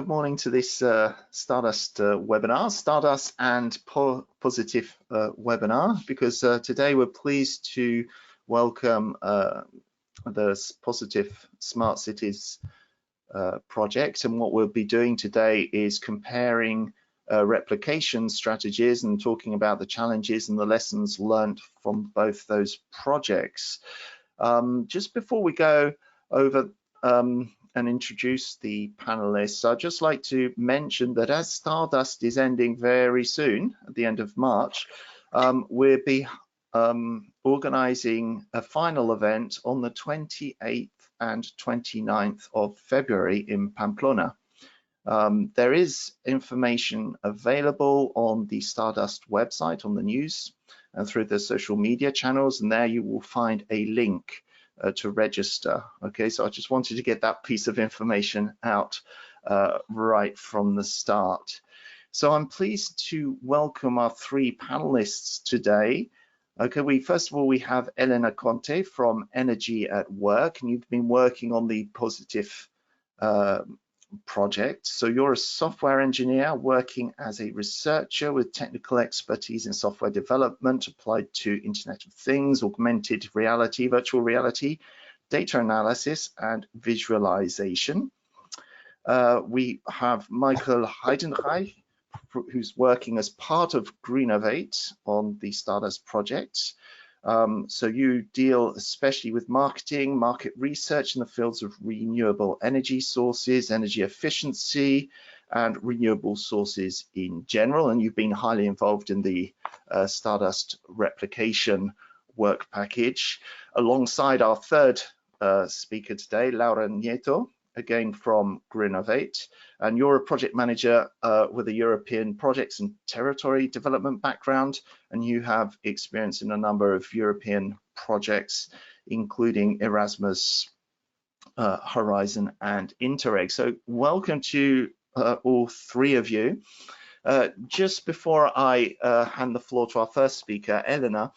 good morning to this Stardust webinar, Stardust and Pocityf webinar, because today we're pleased to welcome the Pocityf Smart Cities project. And what we'll be doing today is comparing replication strategies and talking about the challenges and the lessons learned from both those projects. Just before we go over and introduce the panelists, I'd just like to mention that as Stardust is ending very soon, at the end of March, we'll be organizing a final event on the 28th and 29th of February in Pamplona. There is information available on the Stardust website, on the news, and through the social media channels, and there you will find a link to register. Okay, so I just wanted to get that piece of information out right from the start. So I'm pleased to welcome our three panelists today. Okay, first of all, we have Elena Conte from Energy at Work, and you've been working on the Pocityf project. So you're a software engineer working as a researcher with technical expertise in software development applied to Internet of Things, augmented reality, virtual reality, data analysis, and visualization. We have Michael Heidenreich, who's working as part of Greenovate on the Stardust project. So you deal especially with marketing, market research in the fields of renewable energy sources, energy efficiency, and renewable sources in general. And you've been highly involved in the Stardust replication work package, alongside our third speaker today, Laura Nieto, again from Greenovate. And you're a project manager with a European projects and territory development background, and you have experience in a number of European projects, including Erasmus, Horizon, and Interreg. So welcome to all three of you. Just before I hand the floor to our first speaker, Elena,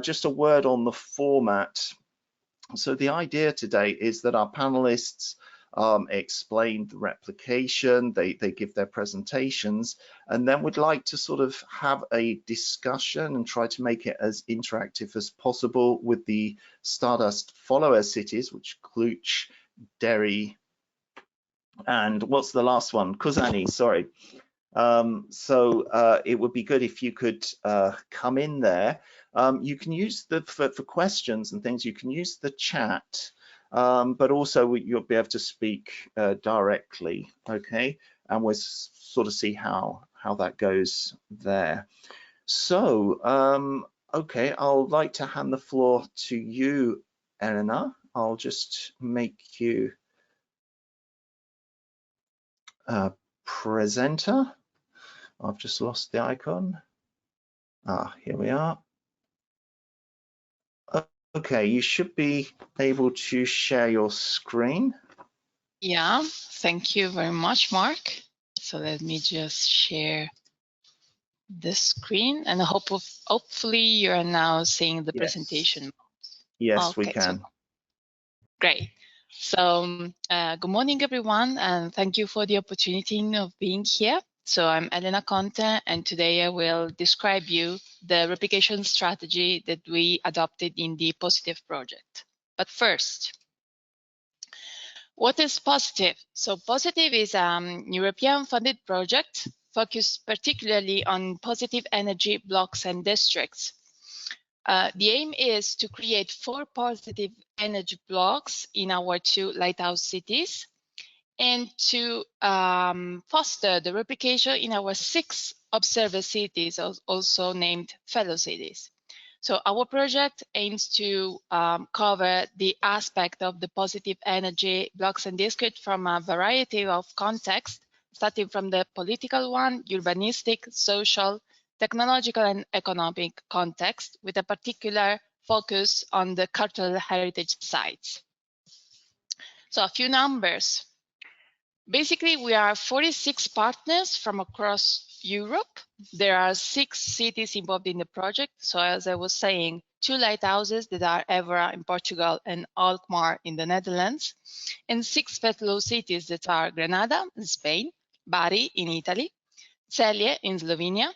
just a word on the format. So the idea today is that our panelists explain the replication, they give their presentations, and then we'd like to sort of have a discussion and try to make it as interactive as possible with the Stardust follower cities, which Cluj, Derry, and what's the last one? Kozani, sorry. So it would be good if you could come in there. You can use for questions and things, you can use the chat. But also you'll be able to speak directly, okay? And we'll sort of see how that goes there. So, okay, I'd like to hand the floor to you, Elena. I'll just make you a presenter. I've just lost the icon. Here we are. Okay, you should be able to share your screen. Yeah, thank you very much, Mark. So let me just share the screen, and hopefully you are now seeing the presentation. Yes, okay, we can. So, great. So good morning, everyone, and thank you for the opportunity of being here. So I'm Elena Conte, and today I will describe you the replication strategy that we adopted in the Pocityf project. But first, what is Pocityf? So Pocityf is a European-funded project focused particularly on positive energy blocks and districts. The aim is to create 4 positive energy blocks in our 2 lighthouse cities, and to foster the replication in our 6 observer cities, also named fellow cities. So our project aims to cover the aspect of the positive energy blocks and districts from a variety of contexts, starting from the political one, urbanistic, social, technological, and economic context, with a particular focus on the cultural heritage sites. So a few numbers. Basically, we are 46 partners from across Europe. There are 6 cities involved in the project. So as I was saying, 2 lighthouses that are Évora in Portugal and Alkmaar in the Netherlands, and 6 fellow cities that are Granada in Spain, Bari in Italy, Celje in Slovenia,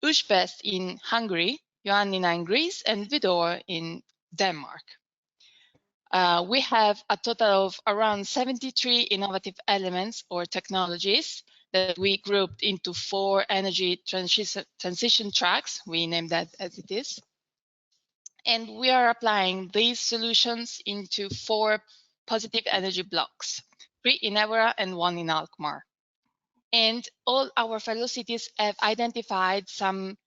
Újpest in Hungary, Ioannina in Greece, and Vidor in Denmark. We have a total of around 73 innovative elements or technologies that we grouped into 4 energy transition tracks. We named that as it is. And we are applying these solutions into 4 positive energy blocks, 3 in Évora and 1 in Alkmaar. And all our fellow cities have identified some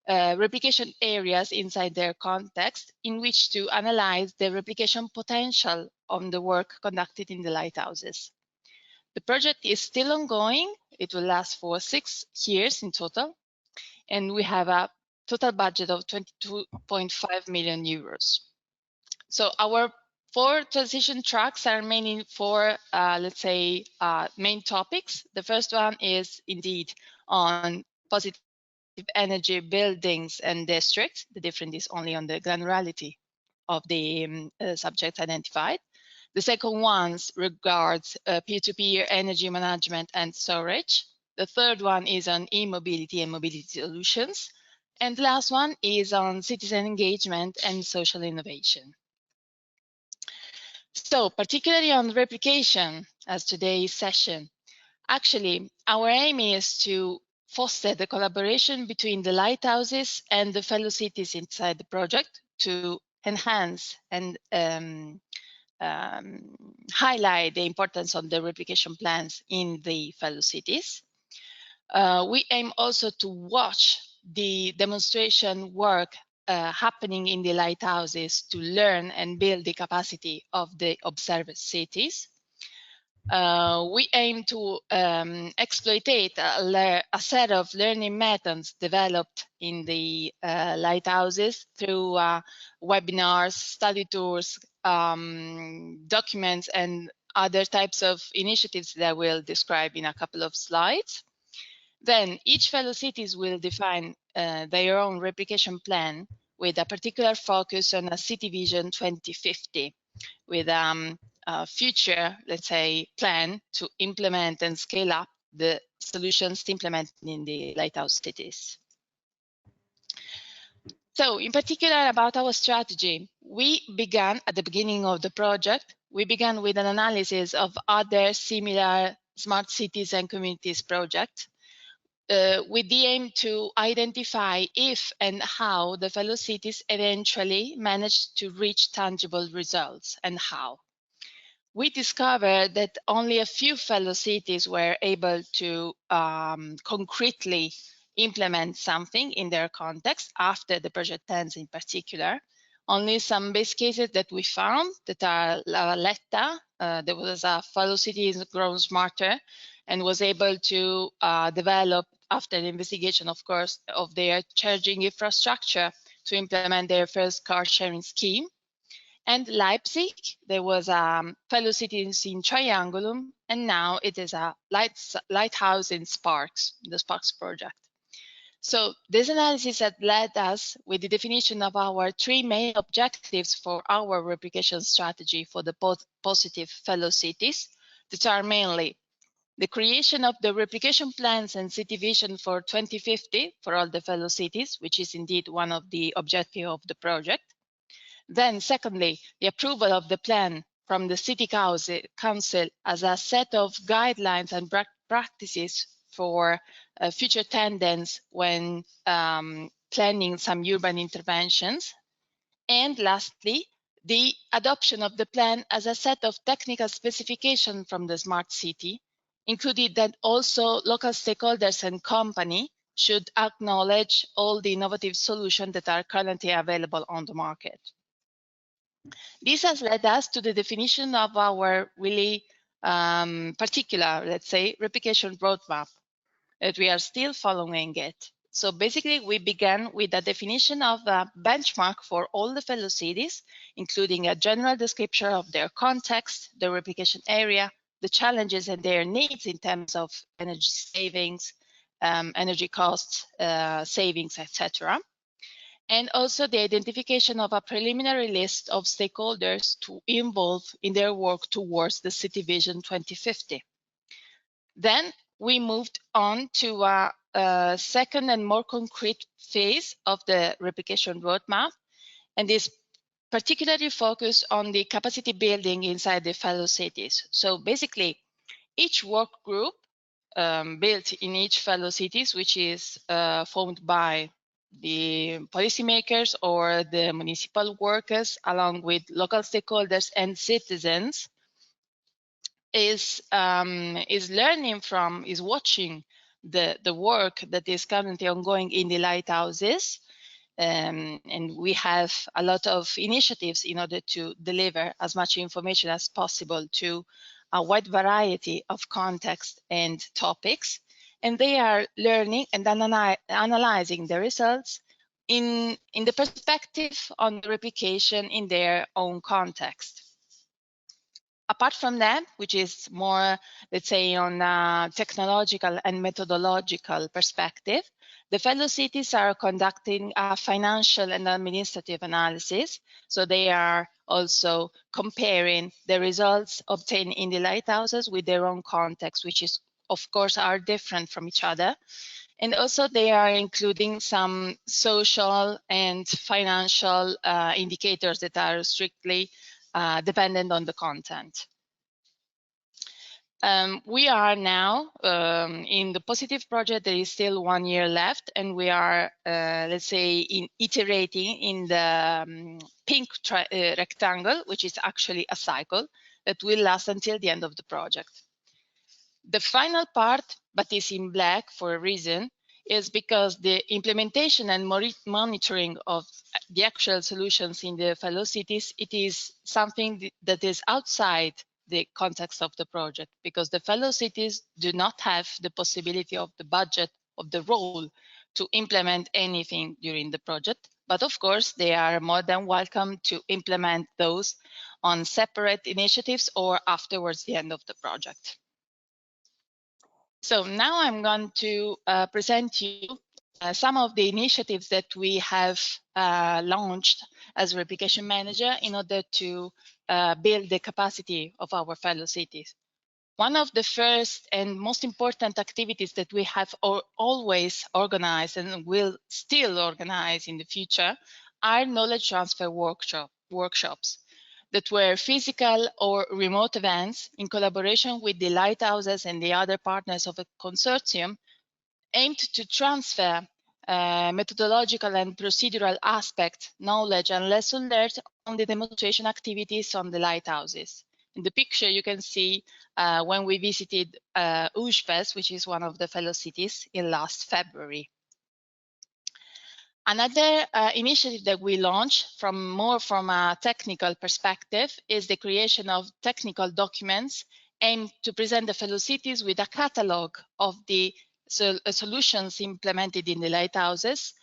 replication areas inside their context in which to analyze the replication potential of the work conducted in the lighthouses. The project is still ongoing. It will last for 6 years in total, and we have a total budget of 22.5 million euros. So our 4 transition tracks are mainly 4, let's say, main topics. The first one is indeed on positive energy buildings and districts. The difference is only on the granularity of the subjects identified. The second one regards peer-to-peer energy management and storage. The third one is on e-mobility and mobility solutions. And the last one is on citizen engagement and social innovation. So particularly on replication, as today's session, actually, our aim is to foster the collaboration between the lighthouses and the fellow cities inside the project to enhance and highlight the importance of the replication plans in the fellow cities. We aim also to watch the demonstration work happening in the lighthouses to learn and build the capacity of the observed cities. We aim to exploit a set of learning methods developed in the lighthouses through webinars, study tours, documents, and other types of initiatives that I will describe in a couple of slides. Then each fellow cities will define their own replication plan with a particular focus on a City Vision 2050 with a future, let's say, plan to implement and scale up the solutions implemented in the lighthouse cities. So in particular about our strategy, we began at the beginning of the project, we began with an analysis of other similar smart cities and communities projects with the aim to identify if and how the fellow cities eventually managed to reach tangible results and how. We discovered that only a few fellow cities were able to concretely implement something in their context after the project ends in particular. Only some base cases that we found that are La Valletta, there was a fellow city grown smarter and was able to develop after an investigation, of course, of their charging infrastructure to implement their first car sharing scheme. And Leipzig, there was a fellow city in Triangulum, and now it is a lighthouse in Sparks, the Sparks project. So this analysis had led us with the definition of our 3 main objectives for our replication strategy for the Pocityf fellow cities, that are mainly the creation of the replication plans and city vision for 2050 for all the fellow cities, which is indeed one of the objectives of the project. Then secondly, the approval of the plan from the City Council as a set of guidelines and practices for future tendencies when planning some urban interventions. And lastly, the adoption of the plan as a set of technical specifications from the smart city, including that also local stakeholders and company should acknowledge all the innovative solutions that are currently available on the market. This has led us to the definition of our really particular, let's say, replication roadmap that we are still following it. So basically, we began with a definition of a benchmark for all the fellow cities, including a general description of their context, the replication area, the challenges and their needs in terms of energy savings, energy costs, savings, etc. and also the identification of a preliminary list of stakeholders to involve in their work towards the City Vision 2050. Then we moved on to a second and more concrete phase of the replication roadmap, and this particularly focused on the capacity building inside the fellow cities. So basically, each work group built in each fellow cities, which is formed by the policymakers or the municipal workers, along with local stakeholders and citizens, is learning from, is watching the work that is currently ongoing in the lighthouses. And we have a lot of initiatives in order to deliver as much information as possible to a wide variety of contexts and topics. And they are learning and analyzing the results in the perspective on the replication in their own context. Apart from that, which is more, let's say, on a technological and methodological perspective, the fellow cities are conducting a financial and administrative analysis. So they are also comparing the results obtained in the lighthouses with their own context, which is, of course, are different from each other. And also they are including some social and financial indicators that are strictly dependent on the content. We are now in the Pocityf project. There is still 1 year left, and we are, let's say, iterating in the pink rectangle, which is actually a cycle that will last until the end of the project. The final part, but is in black for a reason, is because the implementation and monitoring of the actual solutions in the fellow cities, it is something that is outside the context of the project, because the fellow cities do not have the possibility of the budget of the role to implement anything during the project. But of course, they are more than welcome to implement those on separate initiatives or afterwards the end of the project. So now I'm going to present you some of the initiatives that we have launched as Replication Manager in order to build the capacity of our fellow cities. One of the first and most important activities that we have always organized and will still organize in the future are knowledge transfer workshops that were physical or remote events in collaboration with the lighthouses and the other partners of a consortium, aimed to transfer methodological and procedural aspects, knowledge and lesson learned on the demonstration activities on the lighthouses. In the picture, you can see when we visited Ujpest, which is one of the fellow cities, in last February. Another initiative that we launched from a technical perspective is the creation of technical documents aimed to present the fellow cities with a catalog of the solutions implemented in the lighthouses,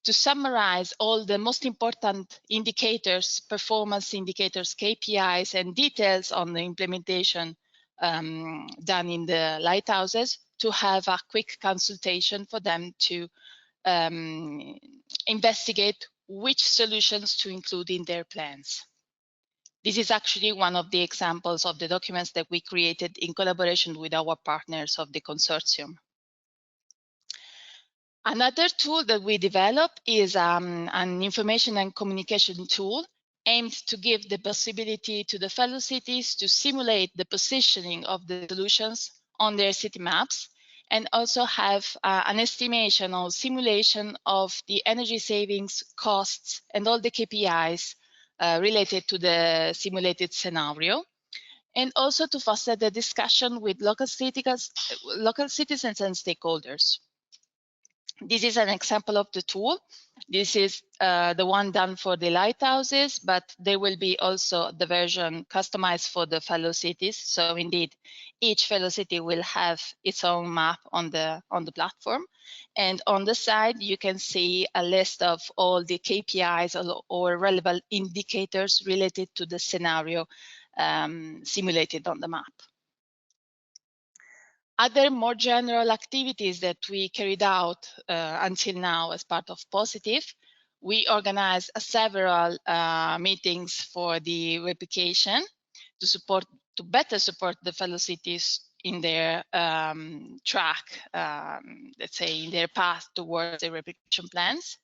to summarize all the most important indicators, performance indicators, KPIs, and details on the implementation done in the lighthouses, to have a quick consultation for them to investigate which solutions to include in their plans. This is actually one of the examples of the documents that we created in collaboration with our partners of the consortium. Another tool that we developed is an information and communication tool aimed to give the possibility to the fellow cities to simulate the positioning of the solutions on their city maps, and also have an estimation or simulation of the energy savings, costs, and all the KPIs related to the simulated scenario, and also to foster the discussion with local citizens and stakeholders. This is an example of the tool. This is the one done for the lighthouses, but there will be also the version customized for the fellow cities. So indeed, each fellow city will have its own map on the platform. And on the side, you can see a list of all the KPIs or relevant indicators related to the scenario simulated on the map. Other more general activities that we carried out until now as part of Pocityf we organized several meetings for the replication to better support the fellow cities in their track, let's say in their path towards the replication plans.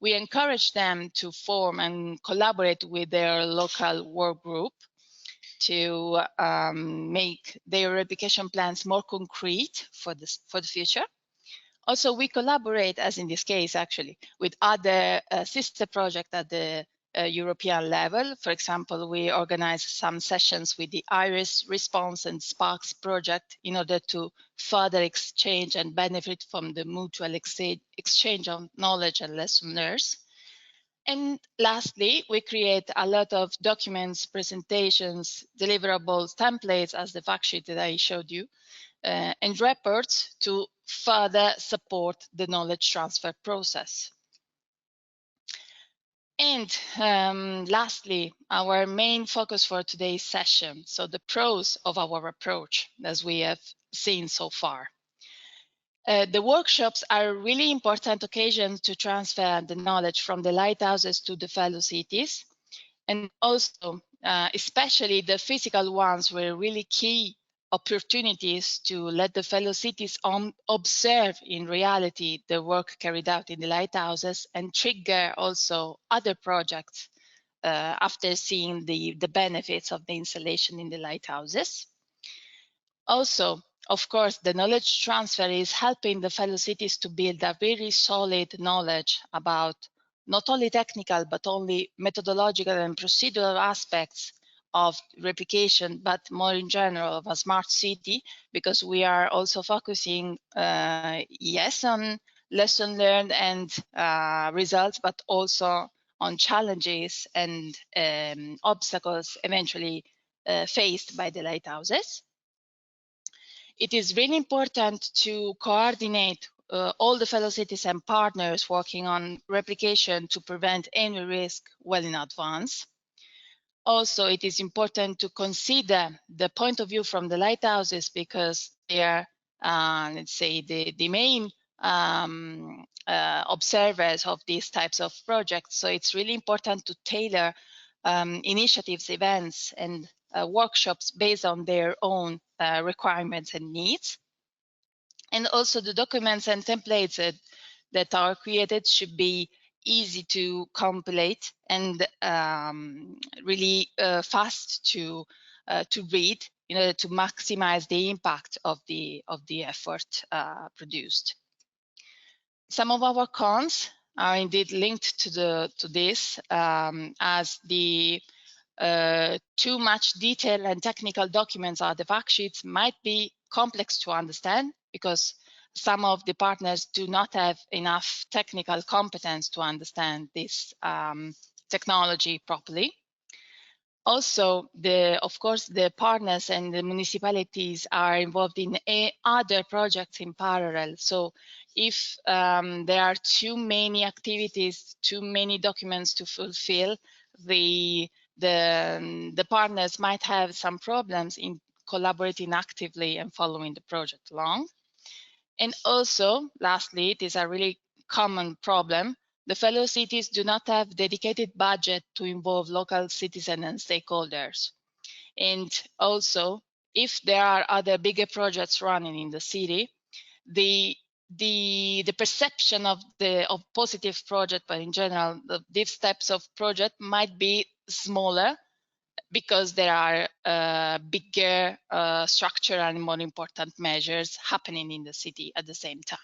We encourage them to form and collaborate with their local work group to make their replication plans more concrete for the future. Also, we collaborate, as in this case, actually, with other sister projects at the European level. For example, we organize some sessions with the IRIS Response and Sparks project in order to further exchange and benefit from the mutual exchange of knowledge and lesson learned. And lastly, we create a lot of documents, presentations, deliverables, templates, as the fact sheet that I showed you, and reports to further support the knowledge transfer process. And lastly, our main focus for today's session, so the pros of our approach, as we have seen so far. The workshops are really important occasions to transfer the knowledge from the lighthouses to the fellow cities. And also, especially the physical ones were really key opportunities to let the fellow cities observe in reality the work carried out in the lighthouses and trigger also other projects after seeing the benefits of the installation in the lighthouses. Also, of course, the knowledge transfer is helping the fellow cities to build a very solid knowledge about not only technical, but only methodological and procedural aspects of replication, but more in general of a smart city, because we are also focusing, yes, on lesson learned and results, but also on challenges and obstacles eventually faced by the lighthouses. It is really important to coordinate all the fellow cities and partners working on replication to prevent any risk well in advance. Also, it is important to consider the point of view from the lighthouses because they are, let's say, the main observers of these types of projects. So it's really important to tailor initiatives, events, and workshops based on their own requirements and needs. And also the documents and templates that are created should be easy to compilate and really fast to read in order to maximize the impact of the effort produced. Some of our cons are indeed linked to this, as the too much detail and technical documents or the fact sheets might be complex to understand because some of the partners do not have enough technical competence to understand this technology properly. Also, of course, the partners and the municipalities are involved in other projects in parallel. So if there are too many activities, too many documents to fulfill, the partners might have some problems in collaborating actively and following the project along. And also, lastly, it is a really common problem. The fellow cities do not have dedicated budget to involve local citizens and stakeholders. And also, if there are other bigger projects running in the city, the perception of Pocityf project, but in general, these types of project might be smaller because there are bigger structural and more important measures happening in the city at the same time.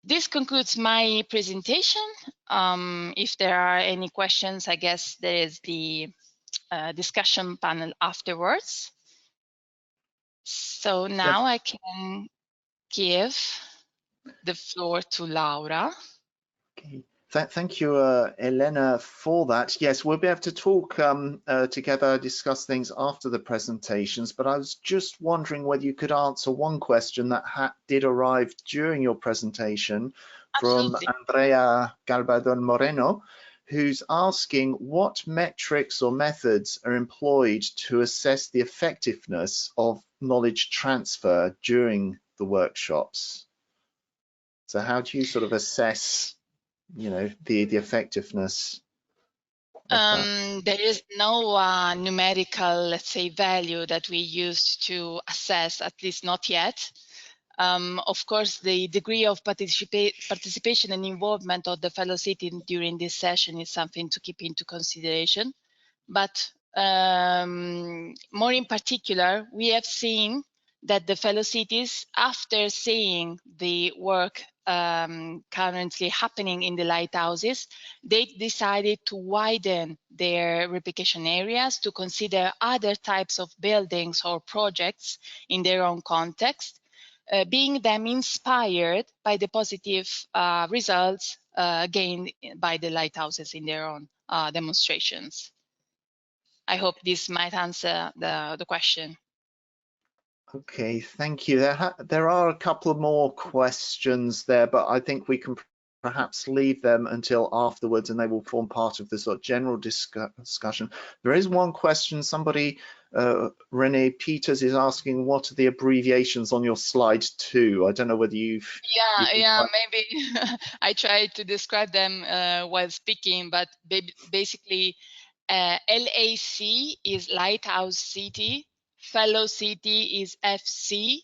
This concludes my presentation. If there are any questions, I guess there is the discussion panel afterwards. So now I can give the floor to Laura. Okay. Thank you, Elena, for that. Yes, we'll be able to talk together, discuss things after the presentations, but I was just wondering whether you could answer one question that did arrive during your presentation. Absolutely. From Andrea Galbadon Moreno, who's asking what metrics or methods are employed to assess the effectiveness of knowledge transfer during the workshops. So how do you sort of assess the effectiveness of that? There is no numerical, let's say, value that we used to assess, at least not yet. Of course, the degree of participation and involvement of the fellow sitting during this session is something to keep into consideration. But more in particular, we have seen that the fellow cities, after seeing the work currently happening in the lighthouses, they decided to widen their replication areas to consider other types of buildings or projects in their own context, being them inspired by the positive results gained by the lighthouses in their own demonstrations. I hope this might answer the question. Okay, thank you. There are a couple of more questions there, but I think we can perhaps leave them until afterwards, and they will form part of the sort of general discussion. There is one question. Somebody, Renee Peters, is asking, what are the abbreviations on your slide 2? I don't know whether you've... Yeah, maybe I tried to describe them while speaking, but basically LAC is Lighthouse City, Fellow City is FC,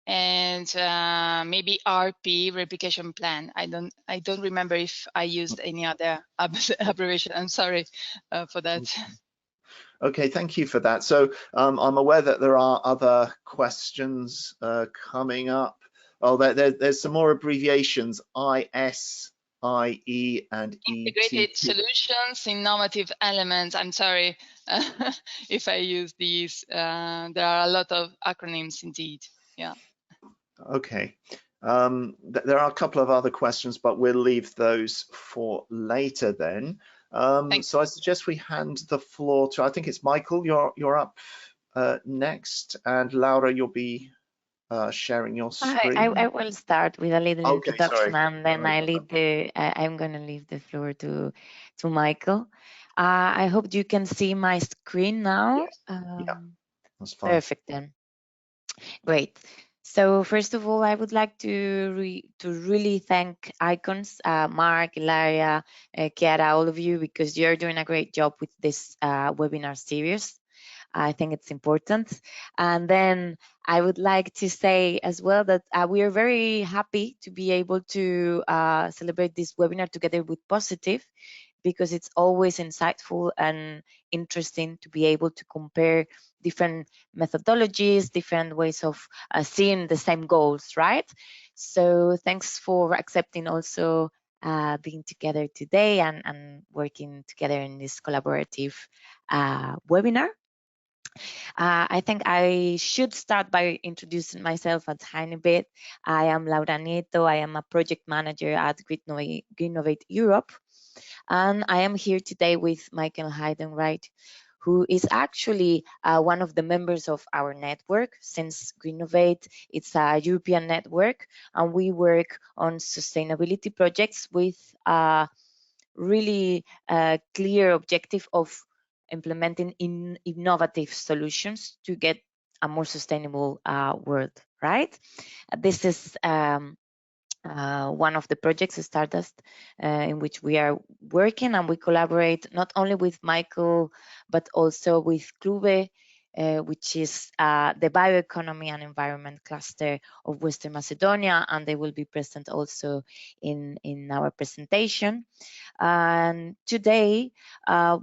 and maybe RP, Replication Plan. I don't remember if I used any other abbreviation. I'm sorry for that. Okay, thank you for that. So I'm aware that there are other questions coming up. Oh, there's some more abbreviations: IS, IE, and Integrated ET. solutions, innovative elements. I'm sorry if I use these. There are a lot of acronyms indeed. Yeah. Okay. There are a couple of other questions, but we'll leave those for later then. So I suggest we hand the floor to, I think it's Michael, you're up next, and Laura, you'll be sharing your screen. I will start with a little introduction, and then sorry. I'm going to leave the floor to Michael. I hope you can see my screen now. Yes. Yeah, that's fine. Perfect then. Great. So first of all, I would like to really thank Icons, Mark, Ilaria, Chiara, all of you, because you're doing a great job with this webinar series. I think it's important. And then I would like to say as well that we are very happy to be able to celebrate this webinar together with Pocityf, because it's always insightful and interesting to be able to compare different methodologies, different ways of seeing the same goals, right? So thanks for accepting also being together today and working together in this collaborative webinar. I think I should start by introducing myself a tiny bit. I am Laura Nieto. I am a project manager at Greennovate Europe. And I am here today with Michael Heidenreich, who is actually one of the members of our network. Since Greennovate, it's a European network, and we work on sustainability projects with a really clear objective of implementing innovative solutions to get a more sustainable world, right? This is one of the projects, Stardust, in which we are working, and we collaborate not only with Michael, but also with Clube, which is the bioeconomy and environment cluster of Western Macedonia, and they will be present also in our presentation. And today,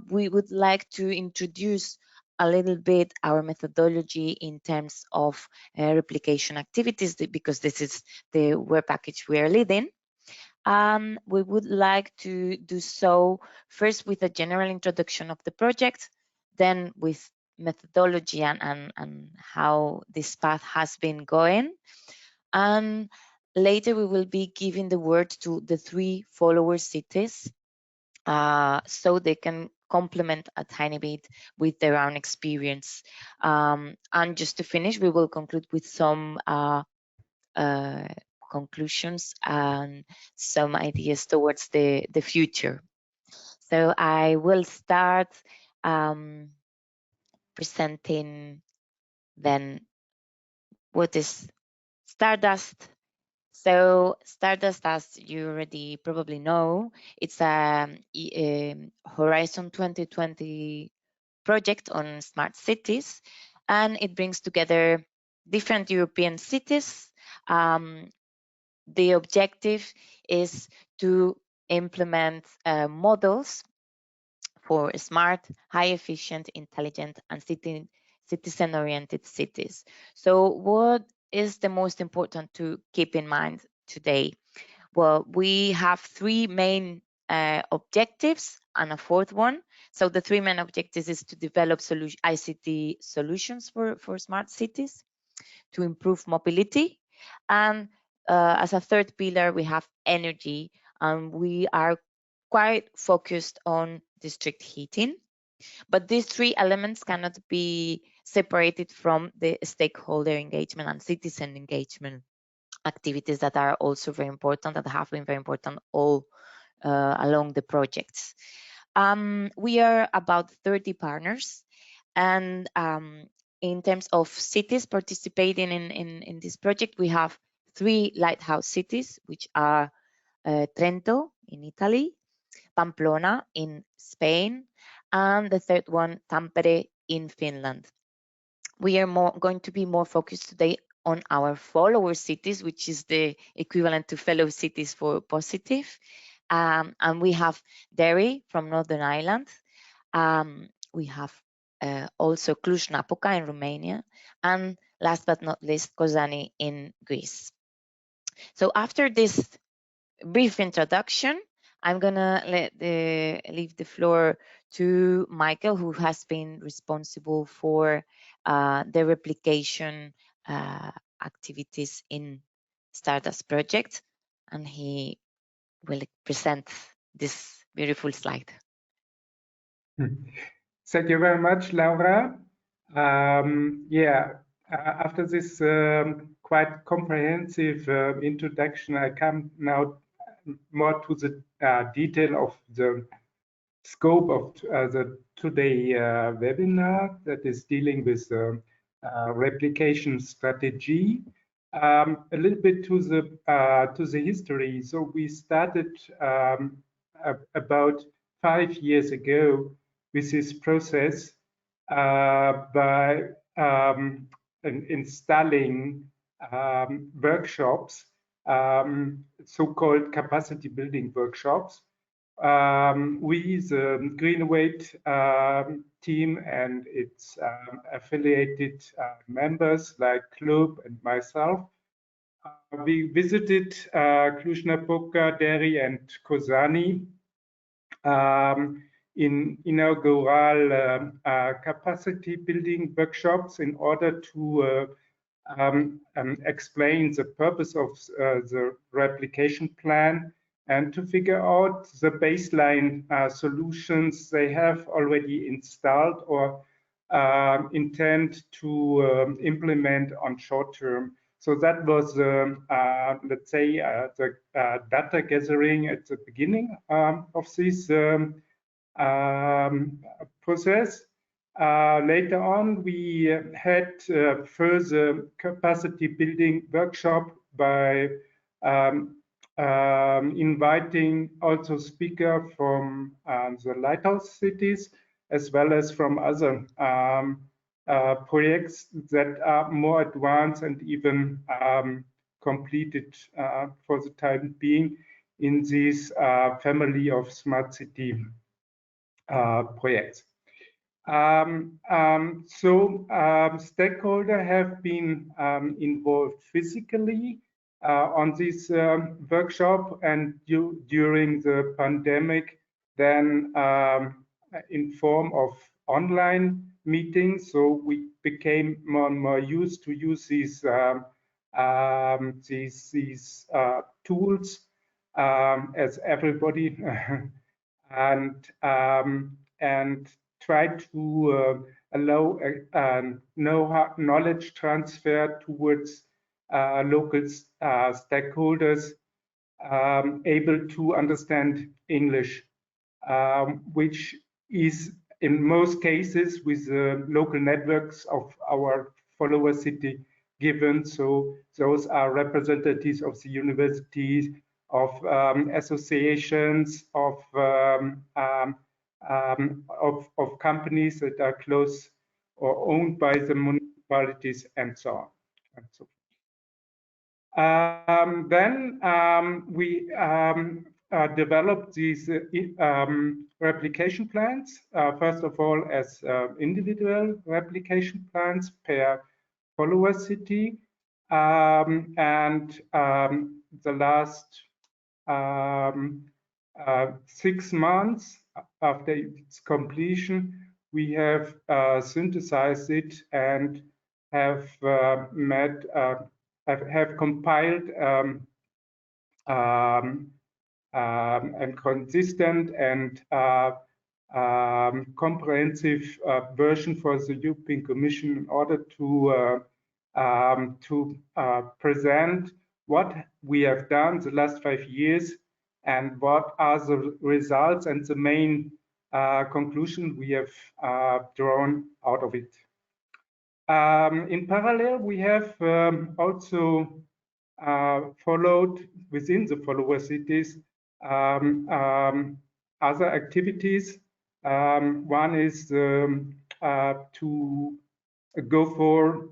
we would like to introduce a little bit our methodology in terms of replication activities, because this is the web package we are leading. We would like to do so first with a general introduction of the project, then with methodology and how this path has been going. And later we will be giving the word to the 3 follower cities, so they can complement a tiny bit with their own experience. And just to finish, we will conclude with some conclusions and some ideas towards the future. So I will start presenting then what is Stardust. So Stardust, as you already probably know, it's a Horizon 2020 project on smart cities, and it brings together different European cities. The objective is to implement models for smart, high efficient, intelligent, and citizen-oriented cities. So what is the most important to keep in mind today? Well, we have three main objectives and a fourth one. So the three main objectives is to develop ICT solutions for smart cities, to improve mobility, and as a third pillar, we have energy, and we are quite focused on district heating. But these three elements cannot be separated from the stakeholder engagement and citizen engagement activities that are also very important, that have been very important all along the projects. We are about 30 partners, and in terms of cities participating in this project, we have 3 lighthouse cities, which are Trento in Italy, Pamplona in Spain, and the third one, Tampere in Finland. We are going to be more focused today on our follower cities, which is the equivalent to fellow cities for Pocityf. And we have Derry from Northern Ireland. We have also Cluj-Napoca in Romania. And last but not least, Kozani in Greece. So after this brief introduction, I'm gonna leave the floor to Michael, who has been responsible for the replication activities in Stardust project, and he will present this beautiful slide. Thank you very much, Laura. After this quite comprehensive introduction, I come now more to the detail of the scope of the today webinar that is dealing with replication strategy. A little bit to the history. So we started about 5 years ago with this process by installing workshops, so-called capacity building workshops. We, the Greenweight team and its affiliated members like Club and myself, we visited Cluj-Napoca, Derry, and Kozani in inaugural capacity building workshops in order to explain the purpose of the replication plan and to figure out the baseline solutions they have already installed or intend to implement on short term. So that was, let's say, the data gathering at the beginning of this process. Later on, we had further capacity building workshop by inviting also speakers from the lighthouse cities, as well as from other projects that are more advanced and even completed for the time being in this family of smart city projects. Stakeholders have been involved physically on this workshop, and during the pandemic, then in form of online meetings. So we became more and more used to use these tools as everybody and try to allow knowledge transfer towards local stakeholders able to understand English, which is in most cases with the local networks of our follower city given. So those are representatives of the universities, of associations, of companies that are close or owned by the municipalities, and so on. And so then we developed these replication plans, first of all as individual replication plans per follower city. And the last 6 months after its completion, we have synthesized it and have have compiled and consistent and comprehensive version for the European Commission in order to present what we have done the last 5 years and what are the results and the main conclusion we have drawn out of it. In parallel, we have also followed within the follower cities other activities. One is to go for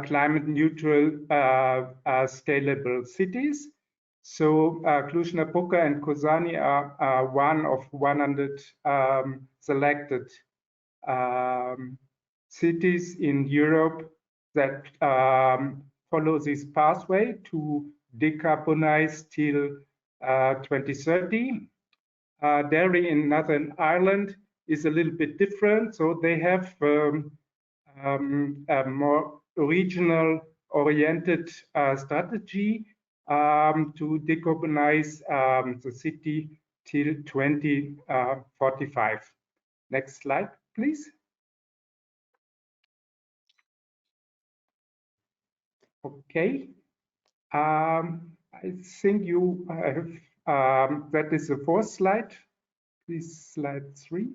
climate neutral scalable cities. So Cluj-Napoca and Kozani are one of 100 selected cities in Europe that follow this pathway to decarbonize till 2030. Derry in Northern Ireland is a little bit different. So they have a more regional oriented strategy to decarbonize the city till 2045. Next slide, please. Okay. I think you have, that is the fourth slide. Please, slide 3.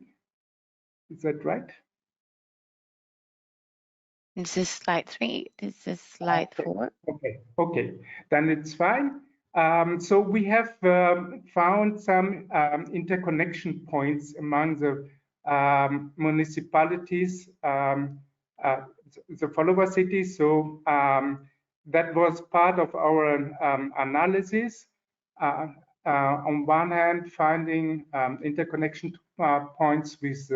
Is that right? This is slide 3. This is slide 4. Okay, then it's fine. So we have found some interconnection points among the municipalities, the follower cities. So that was part of our analysis. On one hand, finding interconnection points with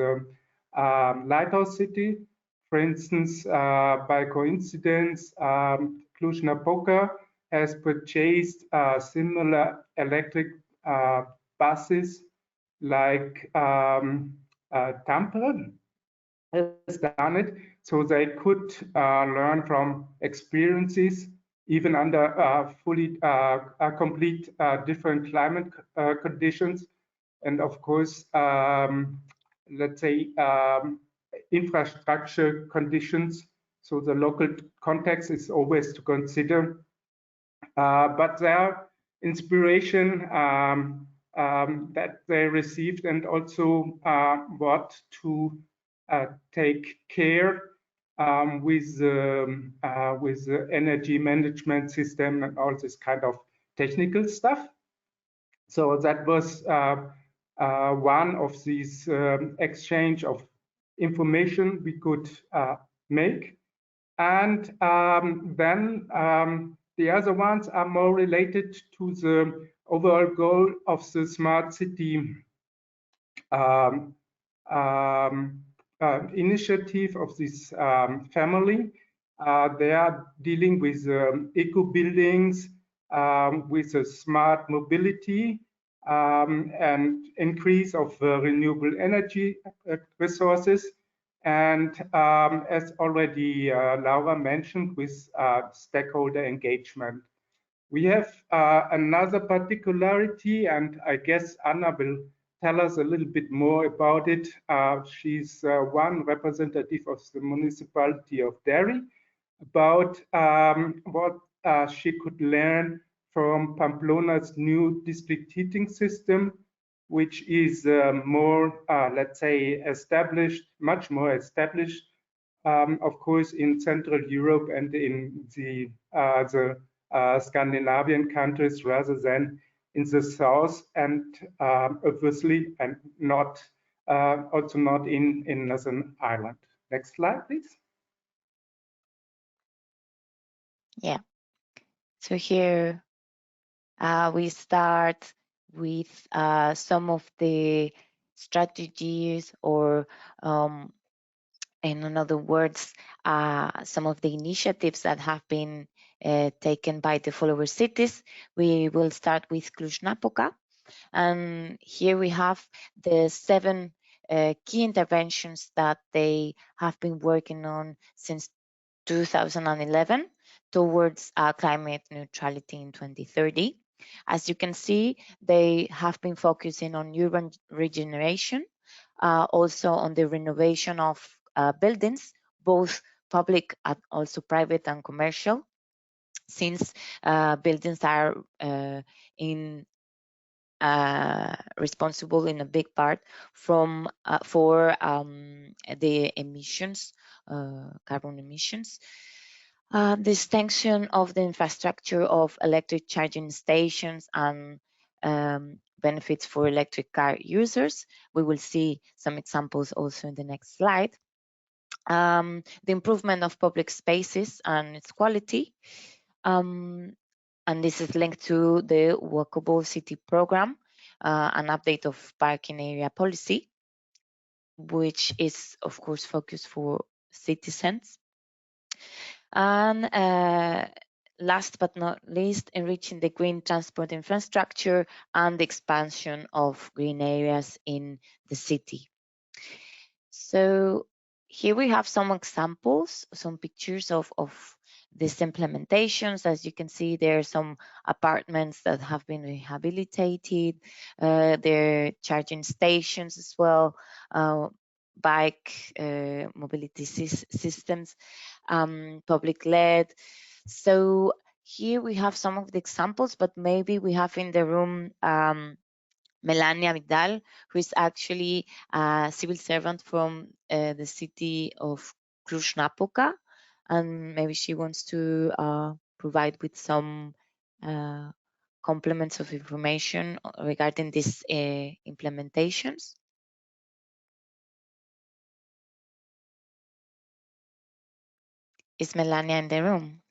lighthouse city. For instance, by coincidence, Cluj-Napoca has purchased similar electric buses like Tampere has done it, so they could learn from experiences even under fully complete different climate conditions, and of course, let's say infrastructure conditions. So the local context is always to consider, but their inspiration that they received, and also what to take care with the energy management system and all this kind of technical stuff. So that was one of these exchange of information we could make. And then the other ones are more related to the overall goal of the smart city initiative of this family. They are dealing with eco buildings, with a smart mobility, and increase of renewable energy resources. And as already Laura mentioned, with stakeholder engagement. We have another particularity, and I guess Anna will tell us a little bit more about it. She's one representative of the municipality of Derry, about what she could learn from Pamplona's new district heating system, which is more, let's say, established, much more established of course, in Central Europe and in the Scandinavian countries rather than in the south, and obviously, and not also not in Northern Ireland. Next slide, please. Yeah. So here we start with some of the strategies, or in other words, some of the initiatives that have been taken by the follower cities. We will start with Cluj-Napoca, and here we have the 7 key interventions that they have been working on since 2011 towards climate neutrality in 2030. As you can see, they have been focusing on urban regeneration, also on the renovation of buildings, both public and also private and commercial, since buildings are responsible in a big part from for the emissions, carbon emissions. The extension of the infrastructure of electric charging stations and benefits for electric car users. We will see some examples also in the next slide. The improvement of public spaces and its quality. And this is linked to the Walkable City program, an update of parking area policy, which is of course focused for citizens. And last but not least, enriching the green transport infrastructure and the expansion of green areas in the city. So here we have some examples, some pictures of these implementations. As you can see, there are some apartments that have been rehabilitated. There are charging stations as well, bike mobility systems, public LED. So here we have some of the examples, but maybe we have in the room Melania Vidal, who is actually a civil servant from the city of Cluj-Napoca, and maybe she wants to provide with some complements of information regarding these implementations. Is Melania in the room?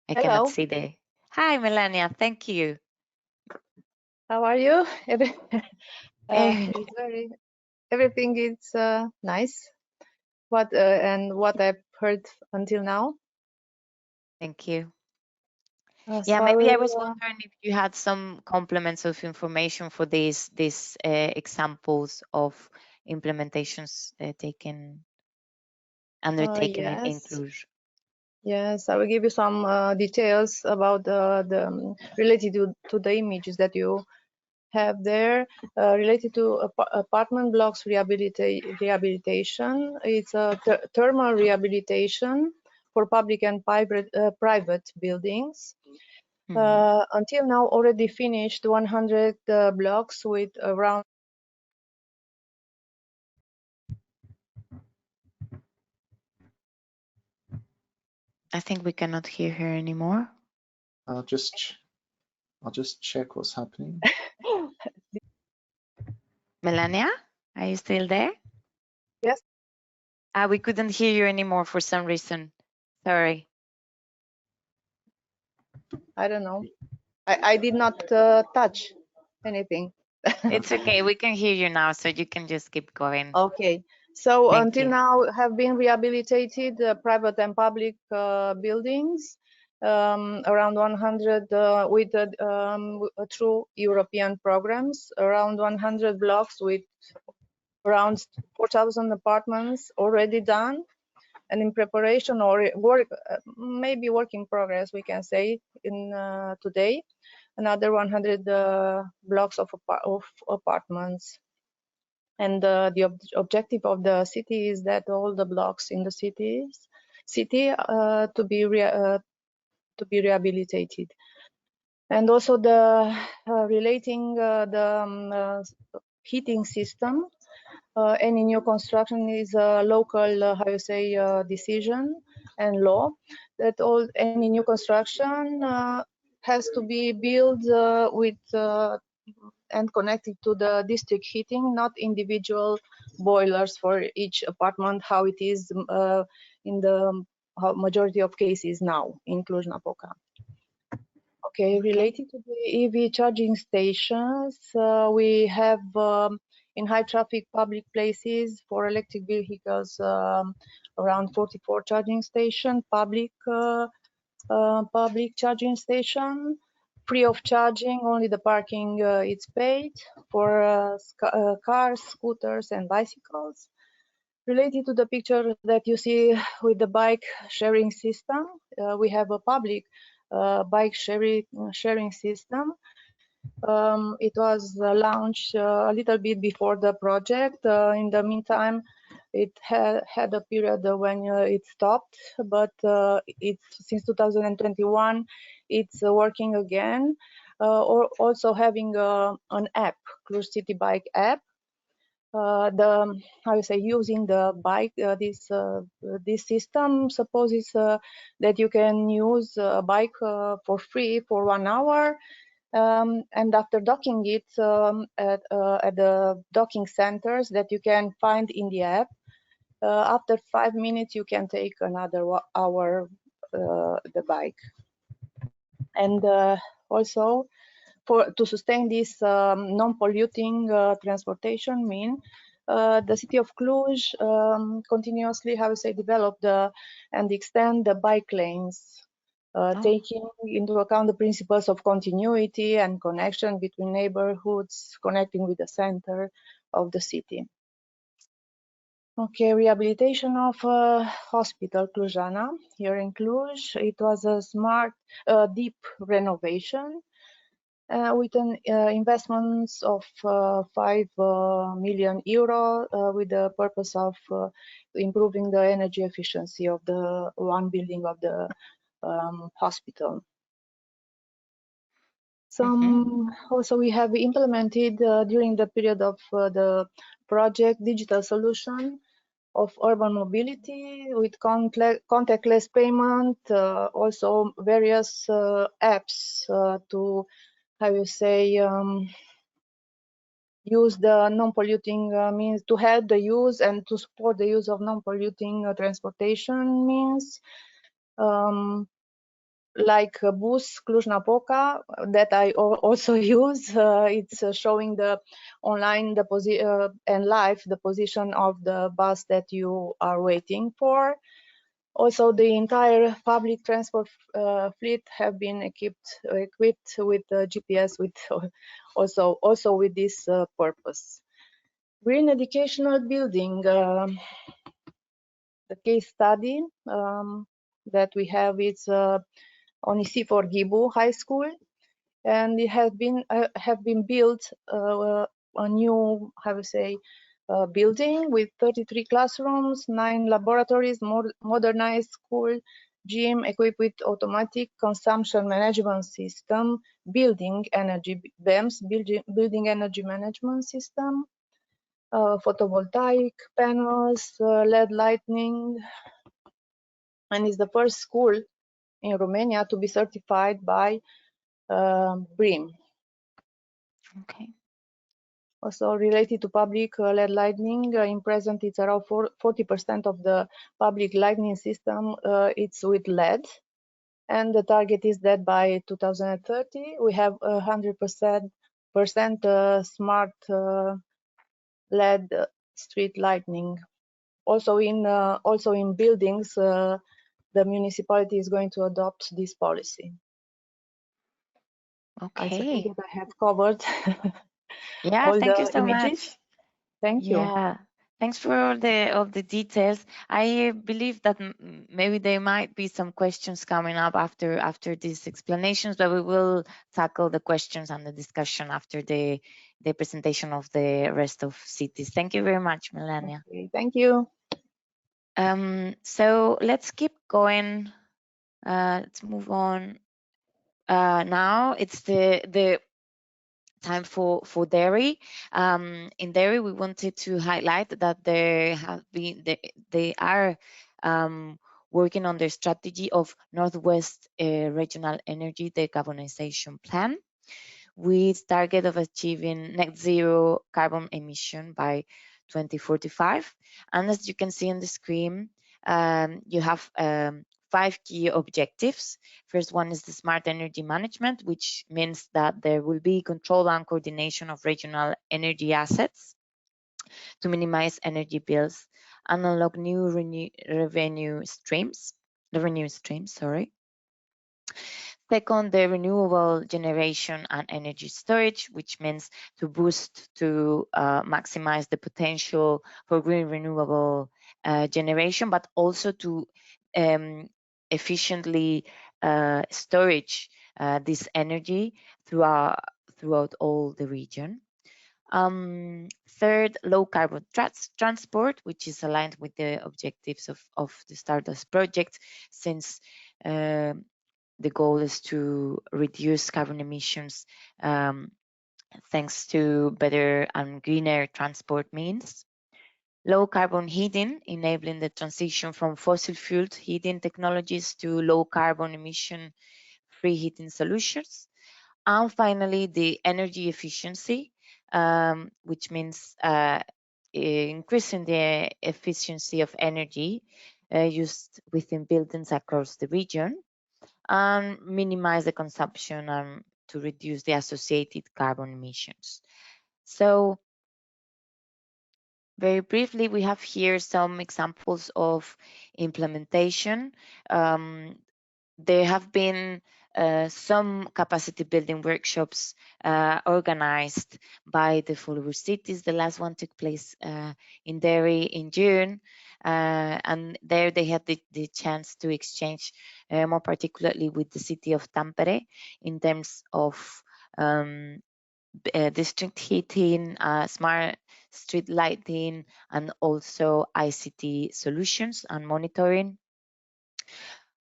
I Hello. cannot see the... Hi, Melania, thank you. How are you? Everything is nice. What I've heard until now. Thank you. So Yeah, maybe I was wondering if you had some complements of information for these examples of implementations undertaken in Cluj. Yes, I will give you some details about the related to the images that you have there, related to apartment blocks rehabilitation. It's a thermal rehabilitation for public and private buildings. Until now, already finished 100 blocks with around. I think we cannot hear her anymore. I'll just check what's happening. Melania, are you still there? Yes. We couldn't hear you anymore for some reason. Sorry. I don't know. I did not touch anything. It's okay. We can hear you now, so you can just keep going. Okay. So Thank until you. now have been rehabilitated private and public buildings, around 100 with through European programs, around 100 blocks with around 4,000 apartments already done and in preparation or work, maybe work in progress, we can say in today. Another 100 blocks of apartments. And the objective of the city is that all the blocks in the city to be rehabilitated, and also the relating the heating system. any new construction is a local, decision and law, that any new construction has to be built with and connected to the district heating, not individual boilers for each apartment, how it is in the majority of cases now in Cluj-Napoca. Okay, related to the EV charging stations, we have in high traffic public places for electric vehicles around 44 charging stations, public charging station, free of charging, only the parking is paid for cars, scooters and bicycles. Related to the picture that you see with the bike sharing system, we have a public bike sharing system. It was launched a little bit before the project. In the meantime, it had a period when it stopped, but it's since 2021 it's working again. Or also having an app, Cluj City Bike app. Using the bike, this system supposes that you can use a bike for free for 1 hour, and after docking it at the docking centers that you can find in the app, after 5 minutes you can take another hour the bike. And also to sustain this non-polluting transportation the city of Cluj continuously, develop and extend the bike lanes, taking into account the principles of continuity and connection between neighborhoods, connecting with the center of the city. Okay, rehabilitation of hospital Clujana here in Cluj. It was a smart, deep renovation with an investments of 5 million euro with the purpose of improving the energy efficiency of the one building of the hospital. Also we have implemented during the period of the project digital solution of urban mobility with contactless payment, also various apps to use the non-polluting means, to help the use and to support the use of non-polluting transportation means, like bus Cluj-Napoca that I also use. It's showing the online and live the position of the bus that you are waiting for. Also, the entire public transport fleet have been equipped with GPS, with also with this purpose. Green educational building. The case study that we have is on for Ghibu High School, and it has been have been built a new building with 33 classrooms, 9 laboratories, modernized school, gym equipped with automatic consumption management system, building energy BEMS, building energy management system, photovoltaic panels, LED lighting, and is the first school in Romania to be certified by BREEAM. Okay. Also related to public LED lighting, in present it's around 40% of the public lighting system it's with LED, and the target is that by 2030 we have 100% smart LED street lighting. Also in buildings, the municipality is going to adopt this policy. Okay. I think that I have covered. Yeah, all thank the you so images. much. Thank you. Yeah, thanks for all the details. I believe that maybe there might be some questions coming up after these explanations, but we will tackle the questions and the discussion after the presentation of the rest of cities. Thank you very much, Melania. Okay, thank you. So let's keep going. Let's move on. Now it's the time for dairy. In dairy, we wanted to highlight that they are working on their strategy of Northwest Regional Energy Decarbonization Plan, with target of achieving net zero carbon emission by 2045. And as you can see on the screen, you have 5 key objectives. First one is the smart energy management, which means that there will be control and coordination of regional energy assets to minimize energy bills and unlock new revenue streams. Second, the renewable generation and energy storage, which means to maximize the potential for green renewable generation, but also to efficiently storage this energy throughout all the region. Third, low carbon transport, which is aligned with the objectives of the Stardust project, since the goal is to reduce carbon emissions thanks to better and greener transport means. Low carbon heating, enabling the transition from fossil fueled heating technologies to low carbon emission free heating solutions. And finally, the energy efficiency, which means increasing the efficiency of energy used within buildings across the region, and minimize the consumption and to reduce the associated carbon emissions. So very briefly, we have here some examples of implementation. There have been some capacity building workshops organized by the follower cities. The last one took place in Derry in June, and there they had the chance to exchange more particularly with the city of Tampere in terms of district heating, smart street lighting, and also ICT solutions and monitoring.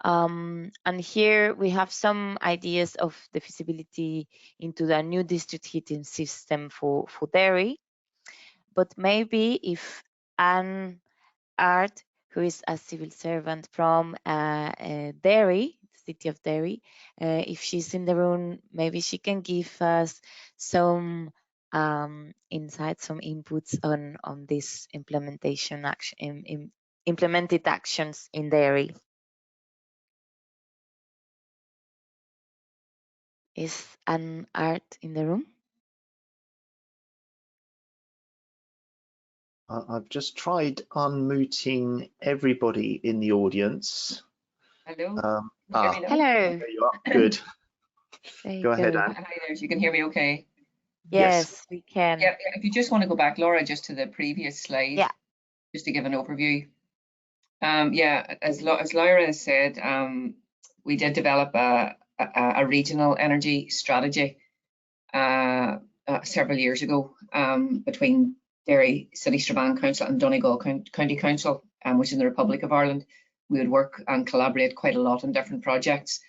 And here we have some ideas of the feasibility into the new district heating system for Derry. But maybe if Anne Art, who is a civil servant from Derry, the city of Derry, if she's in the room, maybe she can give us some insights, some inputs on this implementation action, implemented actions in Derry. Is Anne Art in the room? I've just tried unmuting everybody in the audience. Hello. Hello. There you are. Good. Go ahead, Anne. Hi there. You can hear me okay? Yes, we can. Yeah, if you just want to go back, Laura, just to the previous slide, yeah, just to give an overview. Yeah, as Laura has said, we did develop a regional energy strategy several years ago between Derry City Strabane Council and Donegal County Council, which is in the Republic of Ireland. We would work and collaborate quite a lot on different projects.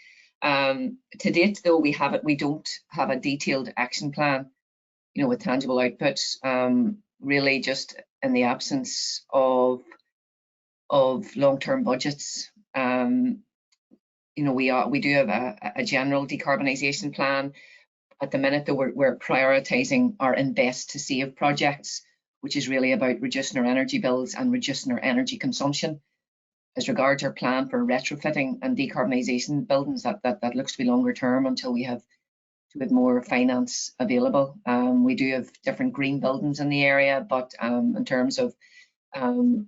To date, though, we don't have a detailed action plan, you know, with tangible outputs. Really, just in the absence of long-term budgets. You know, we do have a general decarbonisation plan. At the minute, though, we're prioritising our invest to save projects, which is really about reducing our energy bills and reducing our energy consumption. As regards our plan for retrofitting and decarbonisation buildings, that looks to be longer term until we have more finance available. We do have different green buildings in the area, but in terms of building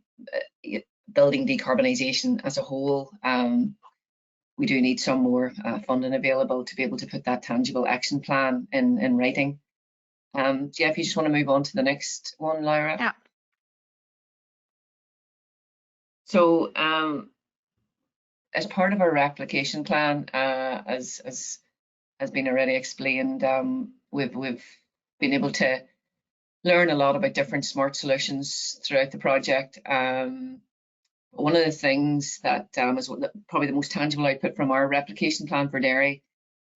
decarbonisation as a whole, we do need some more funding available to be able to put that tangible action plan in writing. Jeff, you just want to move on to the next one, Lyra? Yeah. So as part of our replication plan, as has been already explained, we've been able to learn a lot about different smart solutions throughout the project. One of the things that is probably the most tangible output from our replication plan for Derry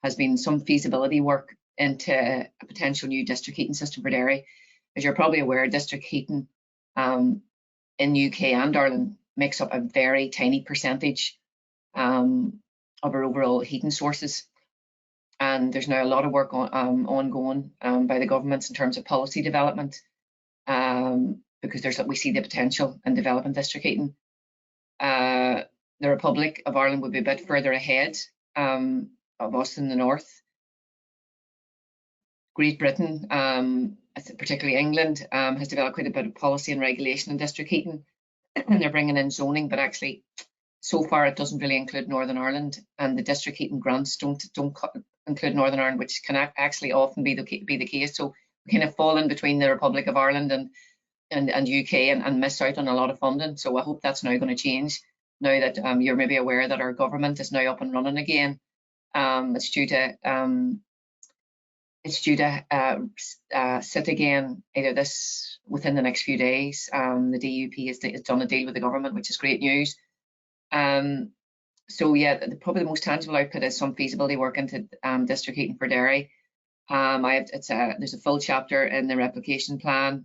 has been some feasibility work into a potential new district heating system for Derry. As you're probably aware, district heating in UK and Ireland makes up a very tiny percentage of our overall heating sources. And there's now a lot of work ongoing by the governments in terms of policy development, because we see the potential in developing district heating. The Republic of Ireland would be a bit further ahead of us in the north. Great Britain, particularly England, has developed quite a bit of policy and regulation in district heating, and they're bringing in zoning, but actually so far it doesn't really include Northern Ireland, and the district heating grants don't include Northern Ireland, which can actually often be the case. So we kind of fall in between the Republic of Ireland and UK and miss out on a lot of funding. So I hope that's now going to change, now that you're maybe aware that our government is now up and running again. It's due to sit again either within the next few days. The DUP has done a deal with the government, which is great news. So yeah, probably the most tangible output is some feasibility work into district heating for Derry. There's a full chapter in the replication plan.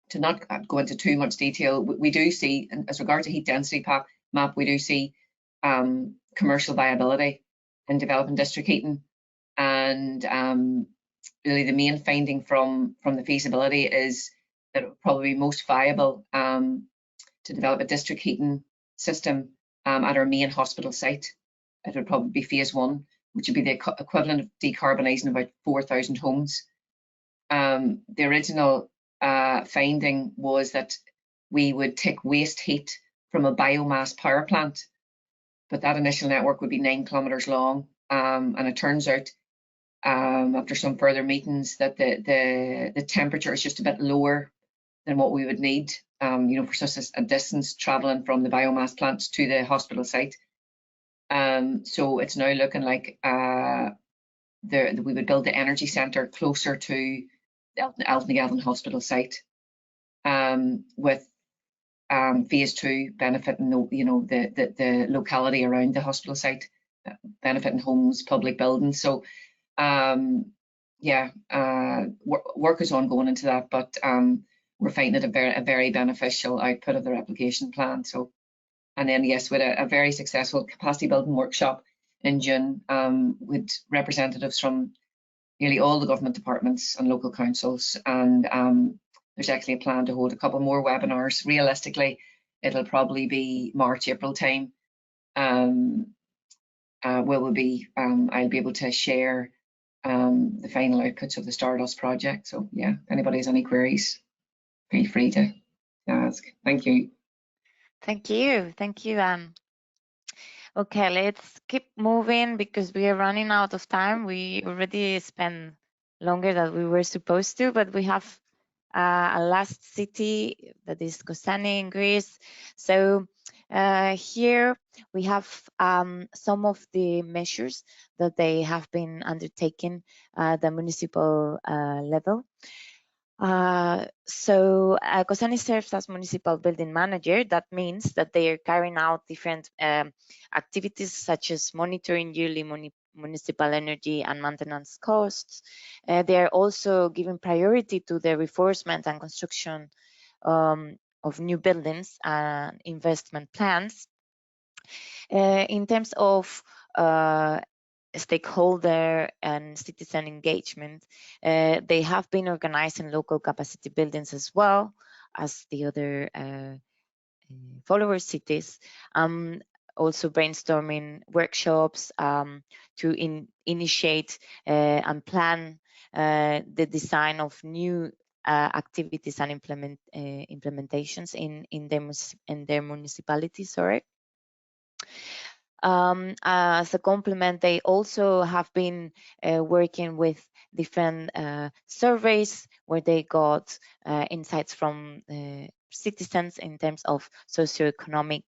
To not go into too much detail, we do see, as regards to heat density map, we do see commercial viability in developing district heating, and really the main finding from the feasibility is that it would probably be most viable to develop a district heating system at our main hospital site. It would probably be phase 1, which would be the equivalent of decarbonising about 4,000 homes. The original finding was that we would take waste heat from a biomass power plant, but that initial network would be 9 kilometres long, and it turns out after some further meetings that the temperature is just a bit lower than what we would need, for such a distance travelling from the biomass plants to the hospital site. So it's now looking like we would build the energy centre closer to the Elton Hospital site, with phase 2 benefiting the locality around the hospital site, benefiting homes, public buildings. So work is ongoing into that, but we're finding it a very beneficial output of the replication plan. So, and then yes, with a very successful capacity building workshop in June with representatives from nearly all the government departments and local councils, and there's actually a plan to hold a couple more webinars. Realistically, it'll probably be March, April time. I'll be able to share the final outputs of the Stardust project. So yeah, if anybody has any queries, feel free to ask. Thank you. Thank you, Anne. Okay, let's keep moving because we are running out of time. We already spent longer than we were supposed to, but we have a last city that is Kozani in Greece. So here we have some of the measures that they have been undertaken at the municipal level. Kozani serves as municipal building manager. That means that they are carrying out different activities such as monitoring yearly municipal energy and maintenance costs. They are also giving priority to the reinforcement and construction of new buildings and investment plans. In terms of stakeholder and citizen engagement, they have been organizing local capacity buildings as well as the other follower cities, also brainstorming workshops to initiate and plan the design of new activities and implementations in their municipality. As a complement, they also have been working with different surveys where they got insights from citizens in terms of socioeconomic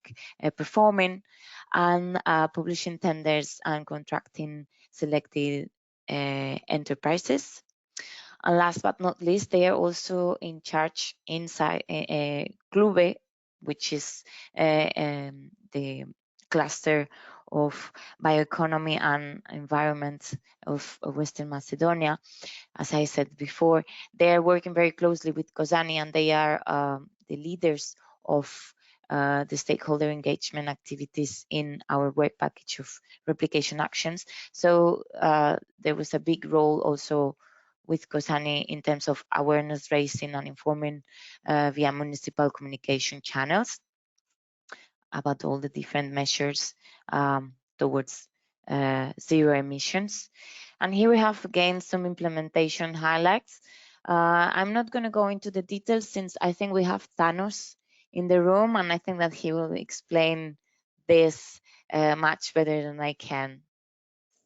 performing, and publishing tenders and contracting selected enterprises. And last but not least, they are also in charge inside Clube, which is the cluster of bioeconomy and environment of Western Macedonia. As I said before, they are working very closely with COSANI, and they are the leaders of the stakeholder engagement activities in our work package of replication actions. So there was a big role also with COSANI in terms of awareness raising and informing via municipal communication channels about all the different measures towards zero emissions. And here we have again some implementation highlights. I'm not going to go into the details since I think we have Thanos in the room, and I think that he will explain this much better than I can.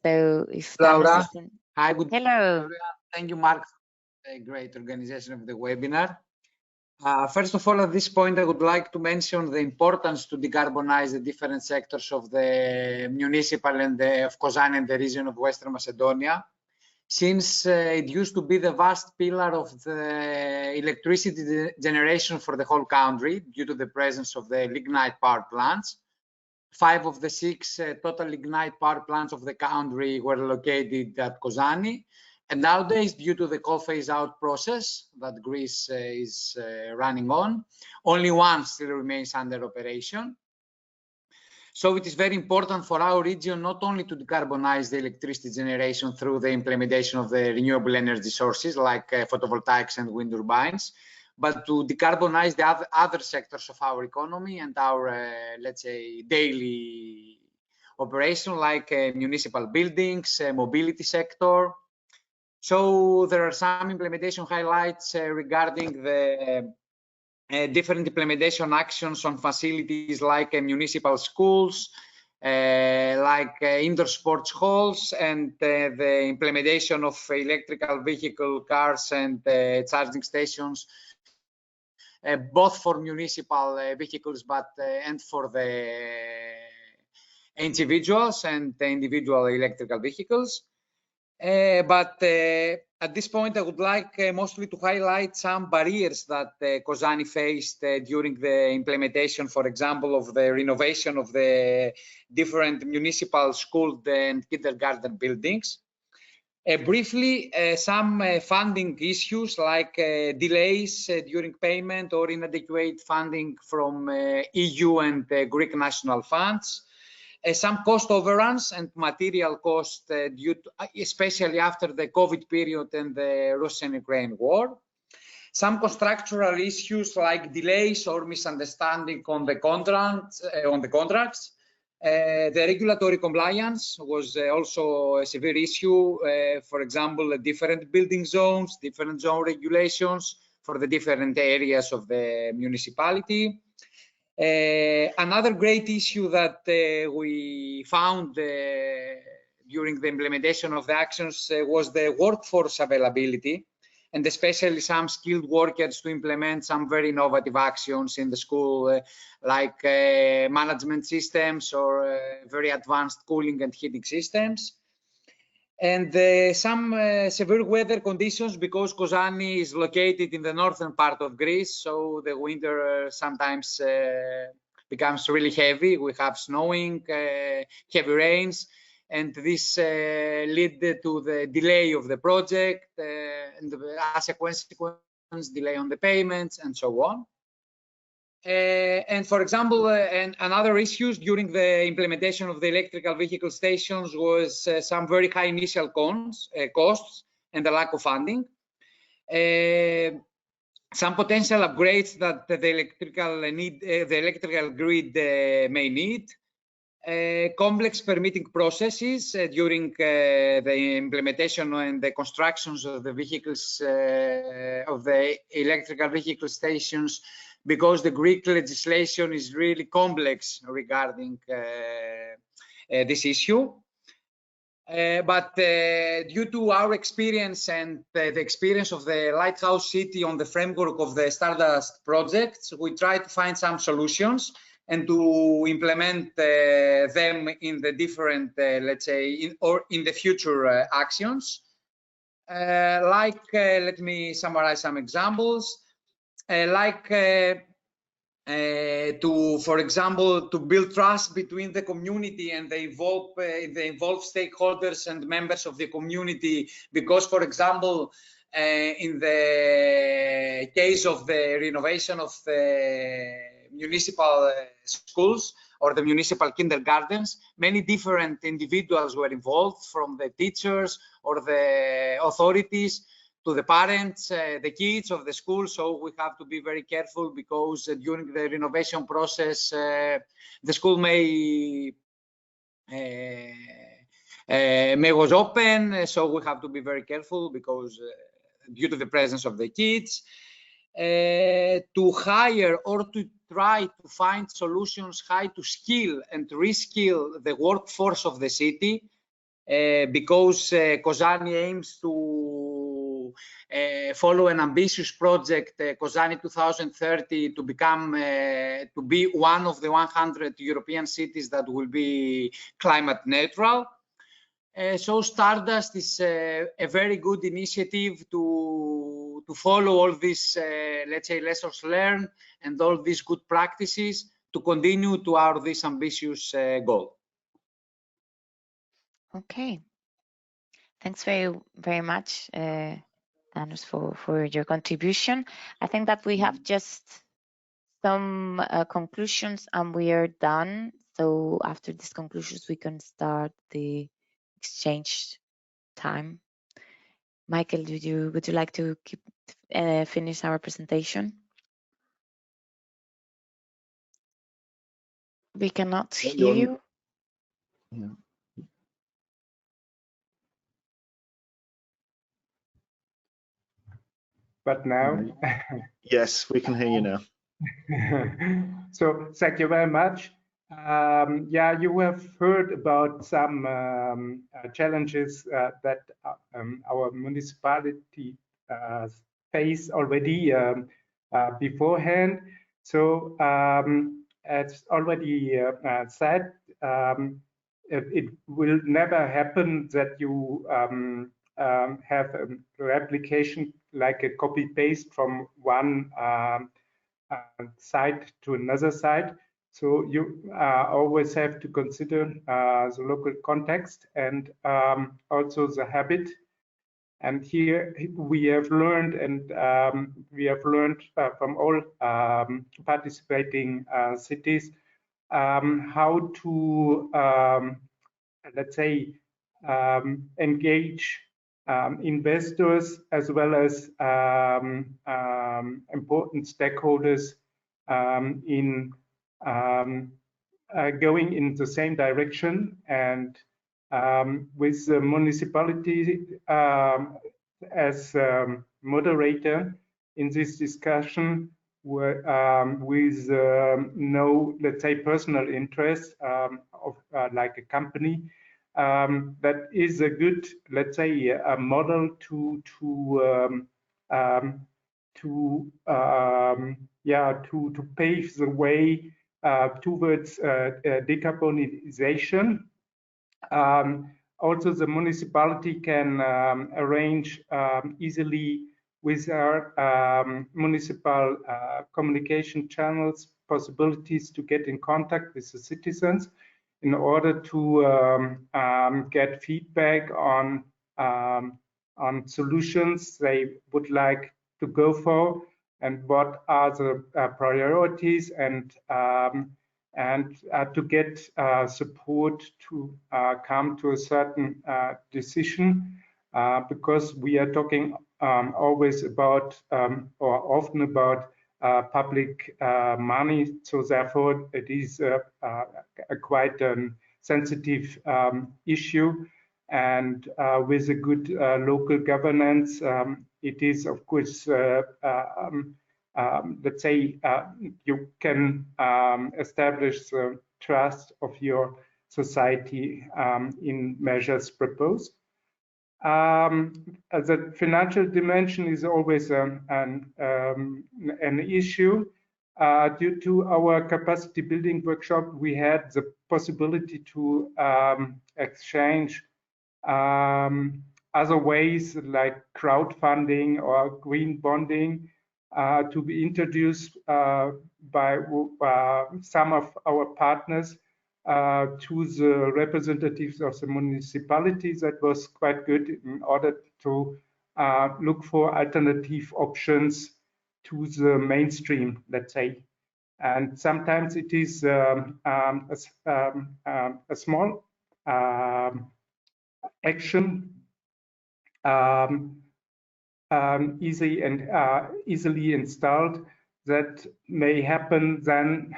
So if Laura, Thanos is hi, good Hello. everyone. Thank you, Mark, for a great organization of the webinar. First of all, at this point, I would like to mention the importance to decarbonize the different sectors of the municipal and of COSANI and the region of Western Macedonia, since it used to be the vast pillar of the electricity generation for the whole country due to the presence of the lignite power plants. 5 of the 6 total lignite power plants of the country were located at COSANI. And nowadays, due to the coal phase-out process that Greece is running on, only 1 still remains under operation. So it is very important for our region not only to decarbonize the electricity generation through the implementation of the renewable energy sources like photovoltaics and wind turbines, but to decarbonize the other sectors of our economy and our, let's say, daily operation like municipal buildings, mobility sector. So there are some implementation highlights regarding the different implementation actions on facilities like municipal schools, like indoor sports halls, and the implementation of electrical vehicle cars and charging stations, both for municipal vehicles but and for the individuals and the individual electrical vehicles. But at this point, I would like mostly to highlight some barriers that COSANI faced during the implementation, for example, of the renovation of the different municipal school and kindergarten buildings. Briefly, some funding issues like delays during payment or inadequate funding from EU and Greek national funds. Some cost overruns and material cost due to, especially after the COVID period and the Russian-Ukraine war. Some constructural issues like delays or misunderstanding on the contracts. The regulatory compliance was also a severe issue. For example, different building zones, different zone regulations for the different areas of the municipality. Another great issue that we found during the implementation of the actions was the workforce availability, and especially some skilled workers to implement some very innovative actions in the school, like management systems or very advanced cooling and heating systems. And some severe weather conditions, because COSANI is located in the northern part of Greece, so the winter sometimes becomes really heavy. We have snowing, heavy rains, and this led to the delay of the project, and as a consequence, delay on the payments, and so on. And for example, and another issues during the implementation of the electrical vehicle stations was some very high initial costs and the lack of funding. Some potential upgrades that the electrical grid may need. Complex permitting processes during the implementation and the constructions of the vehicles, of the electrical vehicle stations, because the Greek legislation is really complex regarding this issue. But due to our experience and the experience of the Lighthouse City on the framework of the Stardust projects, we try to find some solutions and to implement them in the different, let's say, in the future actions. Let me summarize some examples. to, for example, to build trust between the community and the involved stakeholders and members of the community. Because, for example, in the case of the renovation of the municipal schools or the municipal kindergartens, many different individuals were involved, from the teachers or the authorities to the parents, the kids of the school. So we have to be very careful, because during the renovation process, the school may was open. So we have to be very careful, because due to the presence of the kids, to hire or to try to find solutions how to skill and reskill the workforce of the city, because Kozani aims to follow an ambitious project, Kozani 2030, to become to be one of the 100 European cities that will be climate neutral. So Stardust is a very good initiative to follow all these, let's say, lessons learned and all these good practices to continue to this ambitious goal. Okay. Thanks very much, Thanos, for your contribution. I think that we have just some conclusions and we are done. So after these conclusions, we can start the exchange time. Michael, would you like to finish our presentation? We cannot hear you. Yeah. But now? Yes, we can hear you now. So thank you very much. Yeah, you have heard about some challenges that our municipality face already beforehand. So as already said, it will never happen that you have a replication like a copy paste from one site to another site. So you always have to consider the local context and also the habit. And here we have learned, and from all participating cities how to, let's say, engage investors as well as important stakeholders in going in the same direction, and with the municipality as moderator in this discussion, with no, let's say, personal interest of like a company. That is a good, let's say, a model to pave the way towards decarbonization. Also, the municipality can arrange easily with our municipal communication channels possibilities to get in contact with the citizens in order to get feedback on solutions they would like to go for, and what are the priorities, and to get support to come to a certain decision, because we are talking always about or often about public money. So therefore, it is a quite sensitive issue. And with a good local governance, it is, of course, let's say, you can establish the trust of your society in measures proposed. The financial dimension is always an issue. Due to our capacity building workshop, we had the possibility to exchange other ways like crowdfunding or green bonding. to be introduced by some of our partners to the representatives of the municipalities. That was quite good in order to look for alternative options to the mainstream, let's say. And sometimes it is a small action, easily installed, that may happen then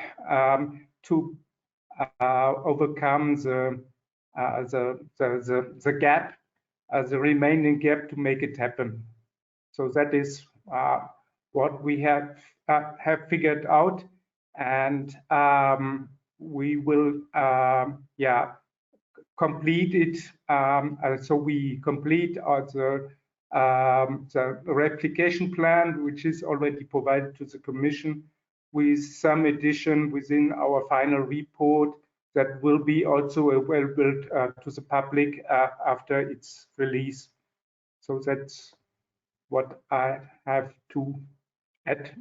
to overcome the gap, the remaining gap, to make it happen. So that is what we have figured out, and we will complete it. So we complete the replication plan, which is already provided to the Commission, with some addition within our final report that will be also available to the public after its release. So that's what I have to add.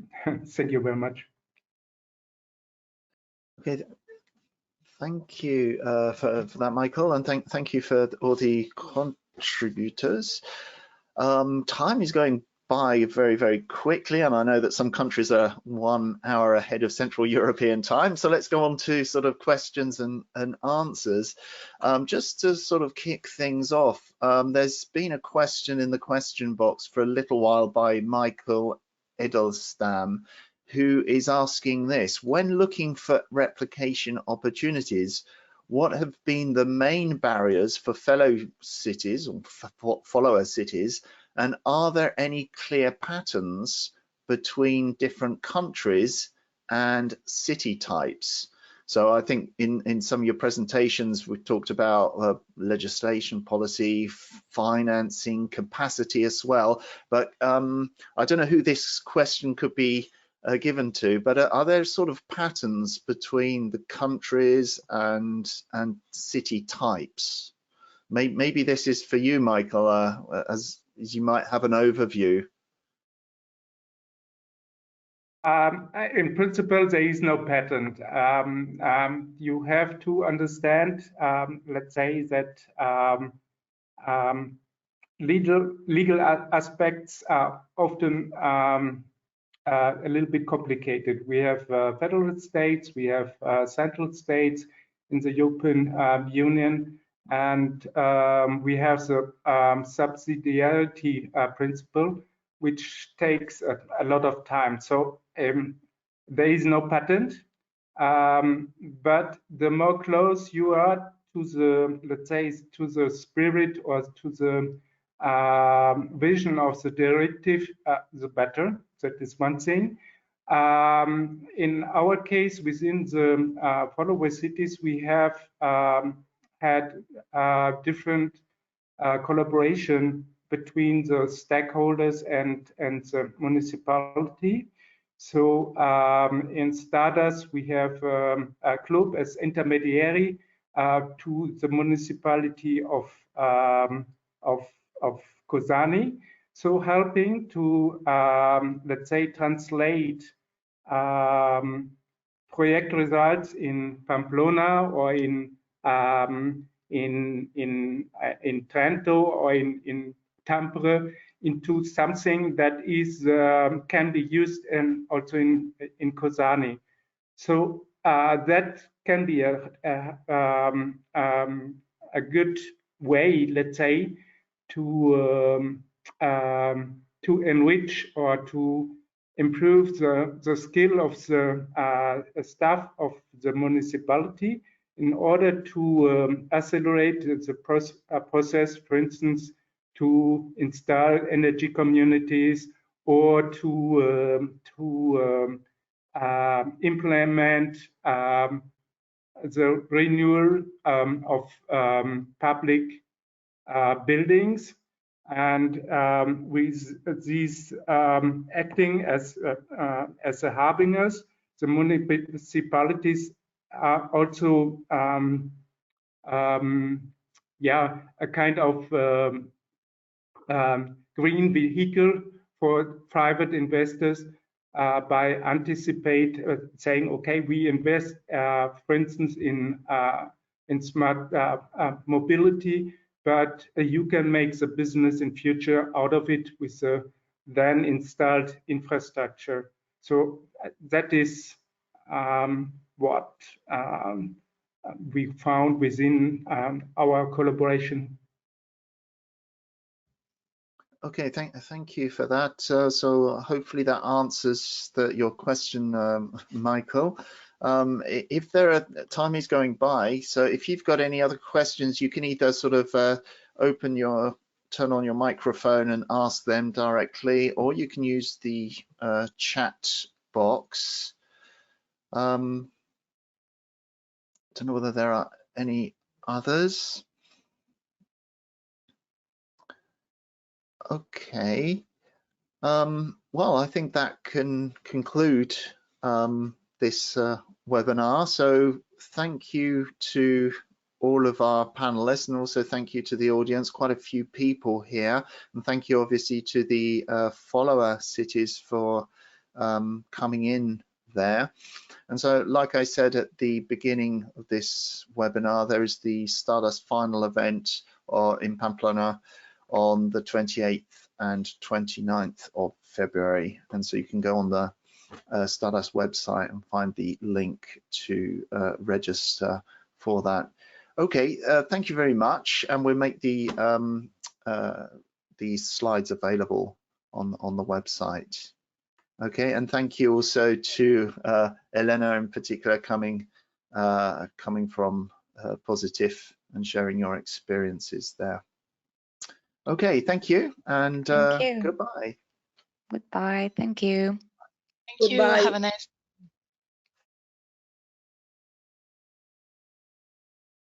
Thank you very much. Okay, thank you for that, Michael, and thank you for all the contributors. Time is going by very, very quickly, and I know that some countries are 1 hour ahead of Central European time. So let's go on to sort of questions and answers. Just to sort of kick things off, there's been a question in the question box for a little while by Michael Edelstam, who is asking this: when looking for replication opportunities, what have been the main barriers for fellow cities or follower cities, and are there any clear patterns between different countries and city types? So I think in some of your presentations, we've talked about legislation, policy, financing, capacity as well. But I don't know who this question could be given to, but are there sort of patterns between the countries and city types? Maybe this is for you, Michael, as you might have an overview. In principle, there is no pattern. You have to understand, let's say that legal aspects are often a little bit complicated. We have federal states, we have central states in the European Union, and we have the subsidiarity principle, which takes a lot of time. So there is no patent, but the more close you are to the, let's say, to the spirit or to the vision of the directive, the better. That is one thing. In our case, within the follower cities, we have had different collaboration between the stakeholders and the municipality. So in Stardust, we have a club as intermediary to the municipality of Kozani. So helping to, let's say, translate project results in Pamplona or in Trento or in Tampere into something that is can be used and also in Kozani. So that can be a good way, let's say, to enrich or to improve the skill of the staff of the municipality in order to accelerate the process, for instance, to install energy communities or to implement the renewal of public buildings, and with these acting as a harbingers, the municipalities are also a kind of green vehicle for private investors by saying, okay, we invest, for instance, in smart mobility, but you can make the business in future out of it with the then installed infrastructure. So that is what we found within our collaboration. Okay, thank you for that. So hopefully that answers your question, Michael. If there are, time is going by, so if you've got any other questions, you can either sort of turn on your microphone and ask them directly, or you can use the chat box. Don't know whether there are any others. Okay. Well, I think that can conclude this webinar. So thank you to all of our panelists, and also thank you to the audience, quite a few people here. And thank you obviously to the follower cities for coming in there. And so, like I said at the beginning of this webinar, there is the Stardust final event in Pamplona on the 28th and 29th of February. And so you can go on the Stardust website and find the link to register for that. Okay, thank you very much. And we'll make these slides available on the website. Okay, and thank you also to Elena in particular coming from Pocityf and sharing your experiences there. Okay, thank you, and Thank you. goodbye. Goodbye. Thank you. Thank you. Have a nice